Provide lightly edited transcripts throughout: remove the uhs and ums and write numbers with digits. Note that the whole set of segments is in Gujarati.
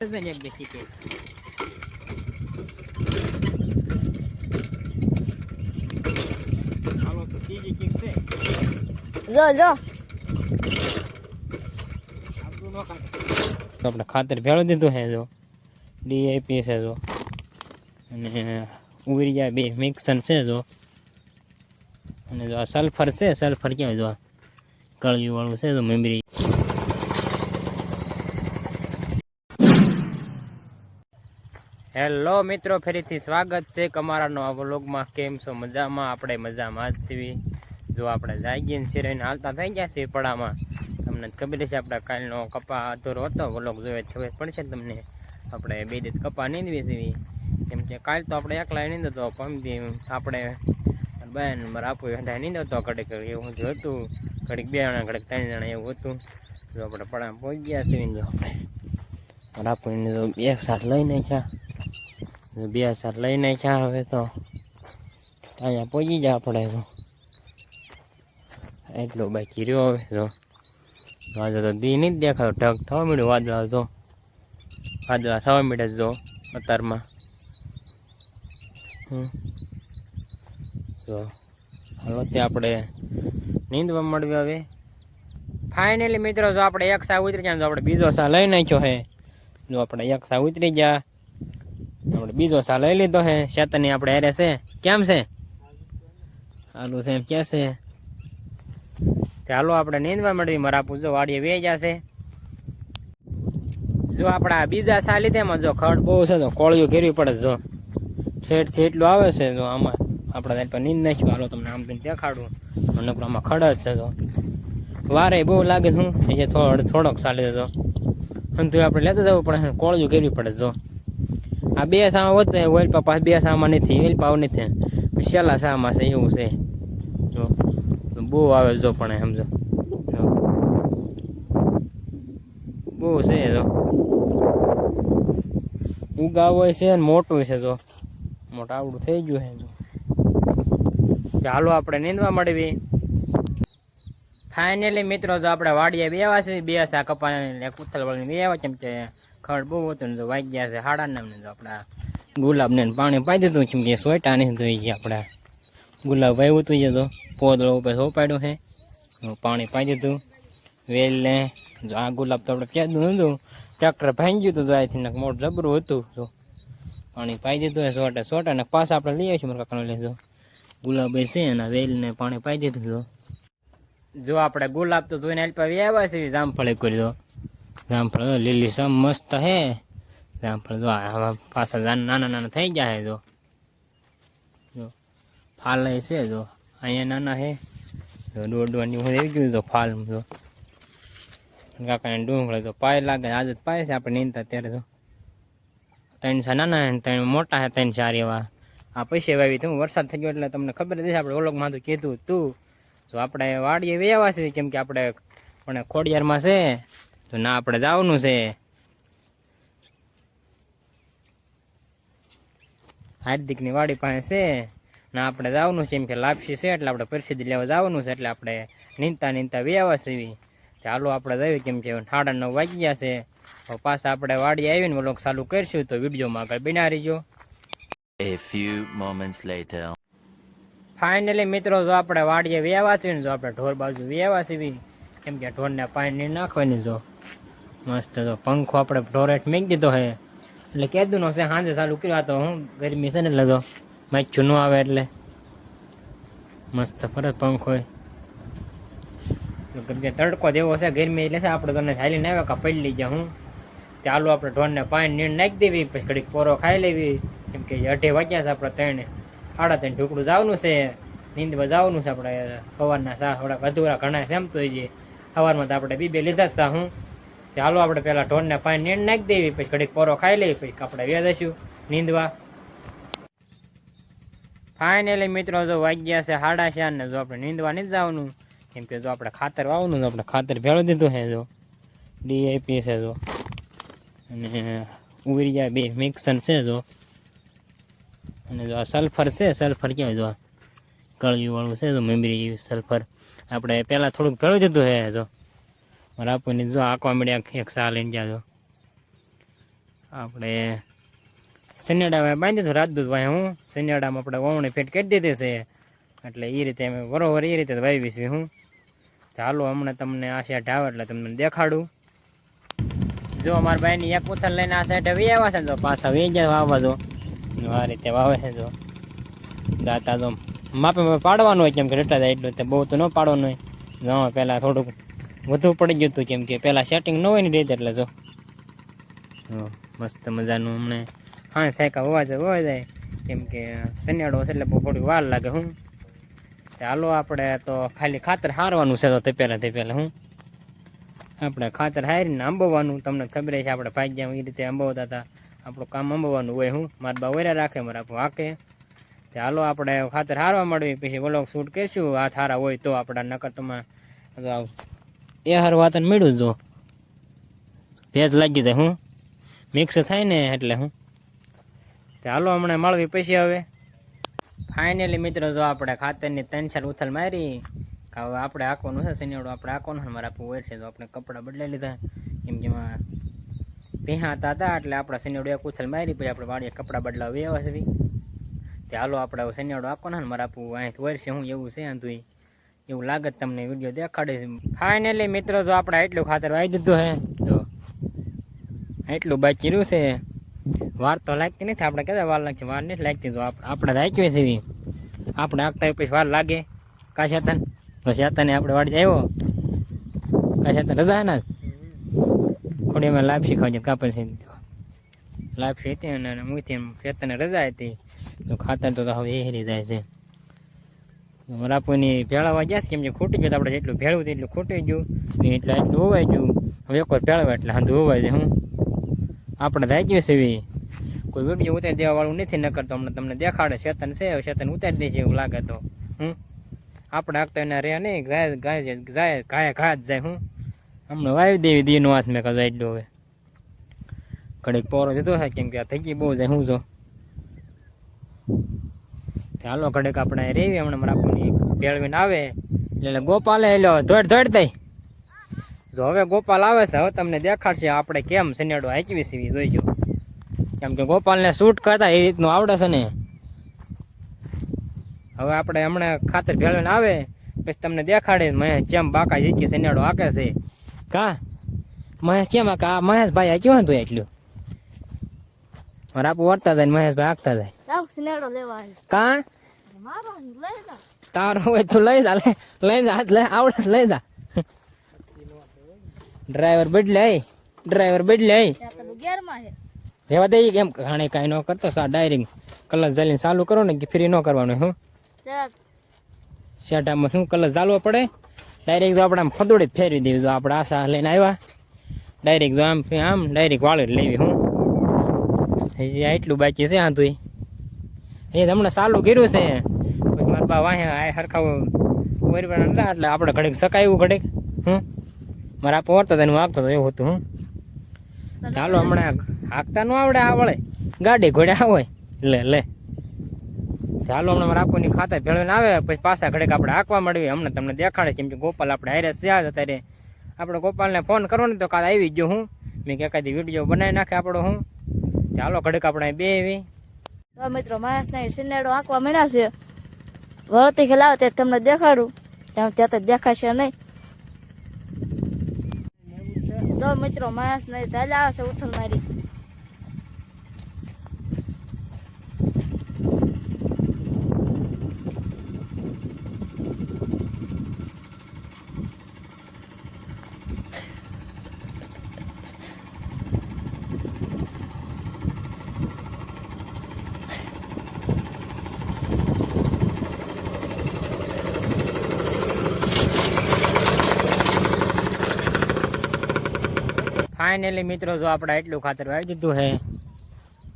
એક દેખી કે હાલો તો ત્રીજી કિક છે. જો આપણું નો કાઢે. તો આપણે ખાતર ભેળવી દીધું છે જો ડીએપી છે જો અને ઉરિયા બે મિક્સન છે જો અને જો આ સલ્ફર છે સલ્ફર ક્યાં જો કળિયું વાળું છે તો મેમરી. હેલો મિત્રો, ફરીથી સ્વાગત છે અમારા નવા વ્લોગમાં. કેમ છો? મજામાં? આપણે મજામાં જ છીએ. જો આપણે જાગીને છીરીને હાલતા થઈ ગયા છીએ પડામાં. તમને ખબર છે આપણે કાલનો કપા અધૂરો હતો, વ્લોગ જોવે ખબર પડશે તમને. આપણે બે દિવસ કપા નીંદવી છીએ કેમ કે કાલ તો આપણે એકલા નીંદો તો પમદી આપણે બેન આપું નીંદો તો ઘડીક એવું હતું, ઘડીક 2 જણા ઘડીક 3 જણા એવું હતું. જો આપણે પડામાં પહોંચી ગયા છીએ. જો આપણે આપણને તો એક સાથ લઈને ક્યાં 2 સાથ લઈને ક્યાં હવે તો અહીંયા પહોંચી જાય આપણે તો એટલો બાકી રહ્યો. હવે જો આજે તો દી નહીં દેખાતો, ઢગ થવા મળ્યું વાદળા. જો વાદળા થવા મળે જો અત્યારમાં. જો હાલો તે આપણે નીંદવા મળવી હવે ફાઇનલી મિત્રો. જો આપણે એક સા ઉતરી ગયા, જો આપણે બીજો સા લઈ નાખ્યો છે. જો આપણે એક સા ઉતરી ગયા, આપણે બીજો સા લઈ લીધો છે. શેતની આપણે હેરે છે. કેમ છે? હાલું છે એમ કે છે. ચાલો આપણે નીંદવા મળવી. મારા પૂજો વાડીએ વે જશે. જો આપણા બીજા સા લીધે એમાં જો ખડ બહુ છે તો કોળિયું ઘેરવી પડે. જો ઠેઠથી એટલું આવે છે. જો આમાં આપણે પર નીંદ નાખ્યું. હાલો તમને આમ દેખાડું. નકર આમાં ખડ જ છે. જો વારે બહુ લાગે શું એ થોડોક સા લીધો તો આપણે લેતું જવું પડે. કોળિયું ઘેરવી પડે. જો આ 2 સામાં વધુ ઓઇલ પાસ 2 સામાં નથી, ઓઇલ પાવ નથી, છેલ્લા સામાં છે એવું છે. જો બહુ આવે જો પણ સમજો બહુ છે. જો ઉગાવ હોય છે ને મોટું છે. જો મોટા આવડું થઈ ગયું છે. જો ચાલો આપણે નીંદવા મળવી ફાઇનલી મિત્રો. જો આપણે વાડીએ બેવા છે. 2 સા કપાને કુથલ વળીને બેવા કેમ કે ખડ બહુ હતું ને. જો વાગ્યા છે 9:30 ને. જો આપણા ગુલાબને પાણી પાઈ દીધું કેમ કે સોયટા નહીં જોઈ ગયા. આપણે ગુલાબ વાવ્યું હતું તો પોદળો ઉપર સોપાડ્યું છે. પાણી પાઈ દીધું વેલને. જો આ ગુલાબ તો આપણે પ્યાદું હતું, ટ્રેક્ટર ભાંગી ગયું હતું. જો આથી મોટું જબરું હતું. જો પાણી પાઈ દીધું હોય સોટા ને પાછા આપણે લઈ આવીશું. મારા કાકાને લેજો ગુલાબ છે અને વેલને પાણી પાઈ દીધું. જો આપણે ગુલાબ તો જોઈને અલ્પા આવ્યા છે. જામફળ કરી દો. જામફળ લીલી સમ મસ્ત હે. જામફળ જો પાછા નાના નાના થઈ ગયા હે. જો ફાલ છે. જો અહીંયા નાના હે. જો દોડવાની હું આવી ગયું. તો ફાલ જો કાકાને ડુંગળી તો પાય લાગે. આજે પાય છે આપણે નીંદતા ત્યારે. જો 3 સા નાના હે, 3 મોટા હે, 3 4 એવા. આ પૈસે વાવી તું વરસાદ થઈ ગયો એટલે તમને ખબર જ છે. આપણે ઓલોકમાં તો કીધું તું. તો આપણે વાડીએ વેવા છે કેમ કે આપણે પણ ખોડિયારમાં છે તો ના આપણે જવાનું છે. હાર્દિકની વાડી પાસે છે ના આપણે જવાનું છે. એમ કે લાપસી છે એટલે આપણે પ્રસિદ્ધિ લેવા જવાનું છે. એટલે આપણે નીંદતા વેવા છે. ચાલો આપણે જઈએ કેમ કે 9:30 વાગી ગયા છે. પાછા આપણે વાડી આવીને વ્લોગ ચાલુ કરીશું. તો વિડીયોમાં આગળ બના રહીજો. A few moments later. Finally મિત્રો જો આપણે વાડીએ વેવા છીએ ને. જો આપણે ઢોર બાજુ વેવા છીએ કેમ કે ઢોરને પાણી નાખવાની. જો મસ્ત જો પંખો આપણે ઢોરેટ મેકી દીધો હે એટલે કેદું નો છે. સાંજે ચાલુ કર્યો તો હું ગરમી છે ને એટલે જો માખ્યું ન આવે એટલે મસ્ત ફરજ પંખો હોય. તો તડકો દેવો છે ગરમી એટલે છે. આપણે તને હાલીને આવ્યા કા પડી ગયા હું. ચાલો આપણે ઢોરને પાણી નીણ નાખી દેવી. પછી ઘડીક પોરો ખાઈ લેવી કેમ કે 2:30 વાગ્યા છે. આપણે 3 3:30 ઢોકળું જવાનું છે. નીંદવા જવાનું છે. આપણે સવારના સા થોડાક અધૂરા ઘણા સેમતો હોય છે. સવારમાં તો આપણે 2 લીધા જ સા હું. ચાલો આપણે પહેલાં ઢોરને પાણી નીણ નાખી દેવી. પછી ઘડીક પોરો ખાઈ લેવી. પછી આપણે વ્યા દઈશું નીંદવા. ફાઇનલી મિત્રો જો વાગ્યા છે 4:30 ને. જો આપણે નીંદવા નથી જવાનું કેમ કે જો આપણે ખાતર વાવવાનું. આપણે ખાતર ભેળવી દીધું છે. જો ડીએપી છે. જો અને ઉરિયા બે મિક્સન છે. જો અને જો આ સલ્ફર છે. સલ્ફર ક્યાં જો કળિયું વાળું છે. જો મેમરી સલ્ફર આપણે પહેલાં થોડુંક ભેળવી દીધું છે. જો મારા આપણને જો આંકવા મળ્યા એક સા લઈને ગયા. જો આપણે શનિયાળા બાંધી દીધું રાજદૂત ભાઈ હું શનિયાળામાં આપણે વાવણી ફેટ કરી દીધી છે એટલે એ રીતે અમે બરોબર એ રીતે વાવી છે હું ચાલો હમણાં તમને આ સાઈડ આવે એટલે તમને દેખાડું. જો અમારા ભાઈની એક ઉથલ લઈને આ સાઈડ વી આવ્યા છે ને તો પાછા વી જાય વાવવા જો આ રીતે વાવે છે જો દાતા જો માપે પાડવાનું હોય કેમ કે એટલા જાય એટલું બહુ તો ન પાડવાનું હોય. જો પહેલાં થોડુંક વધુ પડી ગયું હતું કેમ કે પહેલાં સેટિંગ ન હોય ને રીતે એટલે જો મસ્ત મજાનું અમને હા થાય હોવા જાય કેમ કે શનિયાળો છે એટલે બહુ થોડી વાર લાગે હું ચાલો આપણે તો ખાલી ખાતર હારવાનું છે તો તે પહેલાં હું આપણે ખાતર હારીને આંબવાનું તમને ખબર છે આપણે ભાગ્યા એ રીતે આંબવતા હતા આપણું કામ આંબવાનું હોય હું મારા બા વરા રાખે મારા આપણું હાકે ચાલો આપણે ખાતર હારવા મળવી પછી વ્લોગ શૂટ કરીશું હાથ હારા હોય તો આપણા નકર તમારે એ હારું વાતને મળ્યું જો ભેજ લાગી જાય હું મિક્સ થાય ને એટલે હું ચાલો હમણાં મળવી પછી હવે ફાઇનલી મિત્રો જો આપણે ખાતરની 3-4 ઉથલ મારી હવે આપણે આંકવાનું છે શનિયાળો આપણે આંકવાનું મારા આપવું હોય છે તો આપણે કપડાં બદલાઈ લીધા કેમ કે એમાં ભીહાતા હતા એટલે આપણે શનિયાળો એક ઉથલ મારી પછી આપણે વાડીએ કપડાં બદલાવી આવ્યા છે ચાલો આપણે હવે શનિયાળો આંકવાનું મારા આપવું અહીંથી હોય છે હું એવું છે તું એવું લાગે તમને વિડીયો દેખાડે છે. ફાઇનલી મિત્રો જો આપણે એટલું ખાતર વાવી દીધું હે જો એટલું બાકી રહ્યું છે વાર તો લાગતી નથી આપણે કહેતા વાર લાગશે વાર નથી લાગતી તો આપણે રાખ્યું છે આપણે આંકતા પછી વાર લાગે કાશાતન તો શેતાને આપણે વાડી આવ્યો કાશાતન રજા ના થોડી અમે લાપસી ખાવા છે કાપડ છે લાપસી હતી અને મૂકી શેતાને રજા હતી તો ખાતર તો હવે હેરી જાય છે રાપુની ભેળાવા ગયા છે કેમ કે ખૂટી ગયું આપણે જેટલું ભેળવું હતું એટલું ખૂટી ગયું એટલે એટલું હોવાઈ ગયું હવે એકવાર ભેળવા એટલે હાંધું હોવાય છે હું આપણે રાખ્યું છે એવી કોઈ વિડીયો ઉતારી દેવાવાળું નથી ન કરતો હમણાં તમને દેખાડે શેતન છે શેતન ઉતારી દેશે એવું લાગે તો હું આપણે આગતા એના રહ્યા નહીં જાય ઘાયા જ જાય હું હમણાં વાવી દેવી દીનો હાથ મેં કહો એટલું હવે ઘડીક પોરો દીધો છે કેમ કે આ થઈ ગઈ બહુ જાય હું જો ચાલો ઘડીક આપણે રેવી હમણાં રાખવાની ભેળવીને આવે એટલે ગોપાલ એલો દોડ થાય જો હવે ગોપાલ આવે છે હવે તમને દેખાડશે આપણે કેમ શનિયાળો હાંકવી સીવી જોઈજો કેમ કે ગોપાલને શૂટ કરતા એ રીતનું આવડે છે ને હવે આપણે હમણાં ખાતર ભેળવીને આવે પછી તમને દેખાડે મહેશ જેમ બાકા જીકી શનિયાળો હાકે છે કા મહેશ કેમ હાકે આ મહેશભાઈ હાક્યું હતું એટલું રાપુ વળતા જાય મહેશભાઈ હાંકતા જાય કા તારો હોય તું લઈ જા લઈ જા હાથ આવડે લઈ જા ડ્રાઈવર બદલે રેવા દે કેમ ઘાણે કાંઈ ન કરતો સા ડાયરેક્ટ કલર જાલીને ચાલુ કરો ને કે ફ્રી ન કરવાનું હું શેટામાં શું કલર ચાલવો પડે ડાયરેક્ટ જો આપણે આમ ફદોડી જ ફેરવી દેવી જો આપણે આશા લઈને આવ્યા ડાયરેક્ટ જો આમ ડાયરેક્ટ વાળી જ લેવી હું હજી એટલું બાકી છે હા તું એ હમણાં ચાલુ કર્યું છે પછી મારા બા વાહે આ સરખા એટલે આપણે ઘડીક સકાયું ઘડીક હું મારા આપો વળતા હતા હું આગતો હતો એવું હતું હું ચાલો હમણાં હાંકતા ન આવડે આ વળે ગાડી ઘોડ્યા હોય લે ચાલો હમણાં મારા આપોની ખાતર ભેળવીને આવે પછી પાછા ઘડીક આપણે હાંકવા મળવી હમણાં તમને દેખાડે કેમ કે ગોપાલ આપણે હારે છે અત્યારે આપણે ગોપાલને ફોન કરો ને તો કાલે આવી ગયો હું મેં કે એકાદી વિડીયો બનાવી નાખે આપણો હું ચાલો ઘડીક આપણે બે એવી તો મિત્રો મહેશને શિનેડો આંકવા મળ્યા છે વળતી ખેલાવે તે તમને દેખાડું ત્યાં તો દેખાશે નહીં જો મિત્રો મહેશને ચાલ્યા આવે છે ઉથલ મારી ફાઇનલી મિત્રો જો આપણે એટલું ખાતર વાવી દીધું છે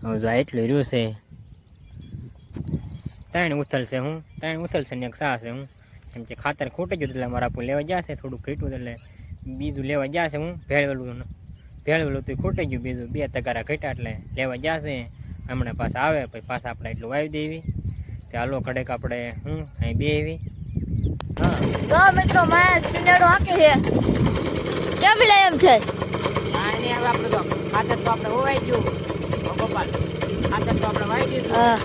હવે જો એટલું રહ્યું છે 3 ઉથલ છે હું 3 ઉથલ છે ને એક સા છે હું કેમ કે ખાતર ખૂટી ગયું એટલે મારા આપું લેવા ગયા છે થોડું ઘટ્યું એટલે બીજું લેવા ગયા છે હું ભેળવેલું તો ખૂટી ગયું બીજું 2 તગારા ઘટ્યા એટલે લેવા ગયા છે હમણાં પાછા આવે પછી પાછા આપણે એટલું વાવી દેવી ચાલો ઘડેક આપણે હું અહીં બે એવી તો મિત્રો મહેશ શિનેડો આંકે છે કેમ લે એમ છે હવે આપણે તો ખાતર તો આપણે હોવાઈ ગયું ગોપાલ, ખાતર તો આપણે વાઈ દીધું. હા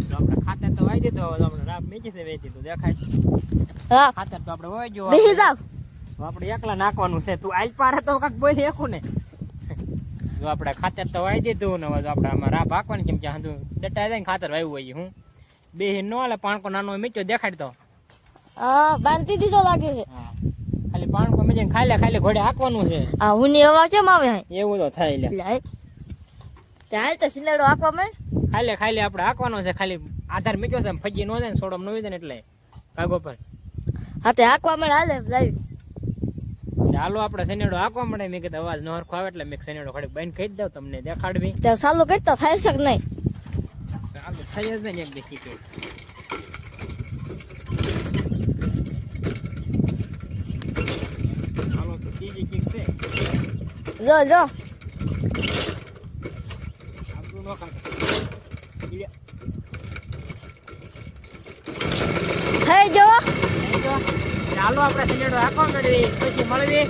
તો આપણે ખાતર તો વાઈ દીધું, હવે તો આપણે રાબ મેકી છે વેચી તો દેખાય. હા ખાતર તો આપણે હોવાઈ ગયું. બેસી જાવ. હવે આપણે એકલા નાખવાનું છે. તું આજ પારે તો કાંક બોલી એકું ને. જો આપણે ખાતર તો વાઈ દીધું ને હવે તો આપણે આમાં રાબ હાંકવાની, કેમ કે આ ડટાઈ જાય ને ખાતર વાવ્યું હોય. હું બે નો હાલે, પાણકો નાનો મીઠો દેખાડ તો. હા બાંધી દીધો લાગે છે. હા ખાલી પાણકો મીઠે ખાલી ઘોડે હાંકવાનું છે. આ હુની હવા કેમ આવે હે? એવું તો થાય લે. લે ચાલ તો સિલેડો આખવા માંડ. ખાલી આપણે હાંકવાનો છે. ખાલી આધાર મીઠો છે, ફજી નો જાય ને સોડમ નો જાય ને એટલે કાગો પર. હા તે આખવા માંડ હાલે જાય. ચાલો આપણે સનેડો હાંકવા મળે. મેં કીધું અવાજ ન હરખો આવે એટલે મેં સનેડો ઘડીક બંધ કરી દઉં, તમને દેખાડવી. તે ચાલુ કરતા થાય છે કે નહીં? ચાલો થઈ જ ને એક દેખી કે ચાલો તો ત્રીજી કિક છે. જો જો આપણું નો કાંક થઈ જો. ચાલો આપણે સનેડો હાંકવા મળવી, પછી મળવી.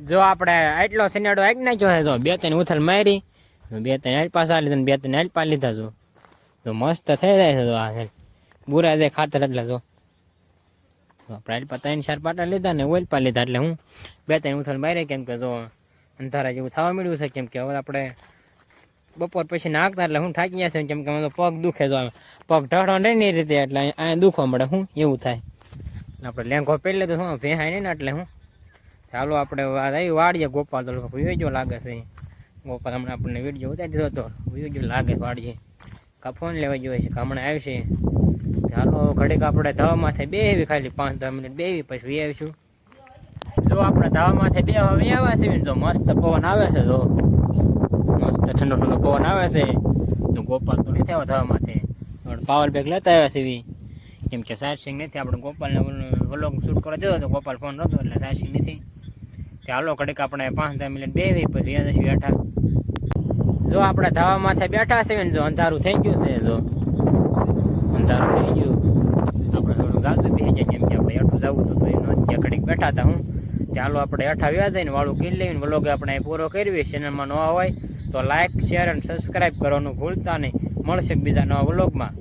જો આપણે આટલો સનેડો આગ નાખ્યો છે. જો બે ત્રણ ઉથલ મારી, બે ત્રણ આલ પાસ લીધા, બે ત્રણ આલ પા લીધા. જો તો મસ્ત થઈ જાય છે. તો આ બુરા દે ખાતર એટલે જો આપણે આલ પા 3-4 પાટા લીધા ને ઓઇલ પા લીધા એટલે હું બે ત્રણ ઉથલ મારી. કેમ કે જો અંધારા જેવું થવા મળ્યું છે. કેમ કે હવે આપણે બપોર પછી નાખતા એટલે હું થાકી ગયા છે. કેમ કે મને પગ દુખે. જો પગ ઢળો નહીં એ રીતે એટલે અહીંયા દુખવા મળે. હું એવું થાય આપણે લેંઘો પહેરી લીધો શું ભેહાય નહીં ને એટલે હું. ચાલો આપણે આવી વાડીએ. ગોપાલ તો વિડીયો લાગે છે. ગોપાલ હમણાં આપણને વિડીયો ઉતારી દીધો હતો. વિડીયો લાગે વાડીએ. કા ફોન લેવા જોઈએ છે, હમણાં આવશે. ચાલો ઘડીક આપણે ધાવા માથે બેવી, ખાલી 5-10 મિનિટ બેવી પછી આવીશું. જો આપણે ધાવા માથે બે હવે આવ્યા છે. જો મસ્ત પવન આવે છે. જો મસ્ત ઠંડો ઠંડો પવન આવે છે. તો ગોપાલ તો નથી આવ્યો ધાવા માથે, પાવર બેગ લેતા આવ્યા છે એવી. કેમ કે ચાર્જિંગ નથી. આપણે ગોપાલને વ્લોગ શૂટ કરવા દીધો તો ગોપાલ ફોન નહોતો એટલે ચાર્જિંગ નથી. ચાલો ઘડીક આપણે 5-10 મિનિટ બેવી પછી વ્યાજ બેઠા. જો આપણે ધાવા માથે બેઠા છે ને જો અંધારું થઈ ગયું છે. જો અંધારું થઈ ગયું આપણે થોડું ગાજુ બેસી જાય. કેમ કે આપણે હેઠું જવું તો ત્યાં ઘડીક બેઠા હતા. હું ચાલો આપણે હેઠા વ્યા જઈને વાળું કરી લઈને વ્લોગ આપણે પૂરો કરવી. ચેનલમાં નવા હોય તો લાઇક, શેર અને સબસ્ક્રાઈબ કરવાનું ભૂલતા નહીં. મળશે બીજા નવા વ્લોગમાં.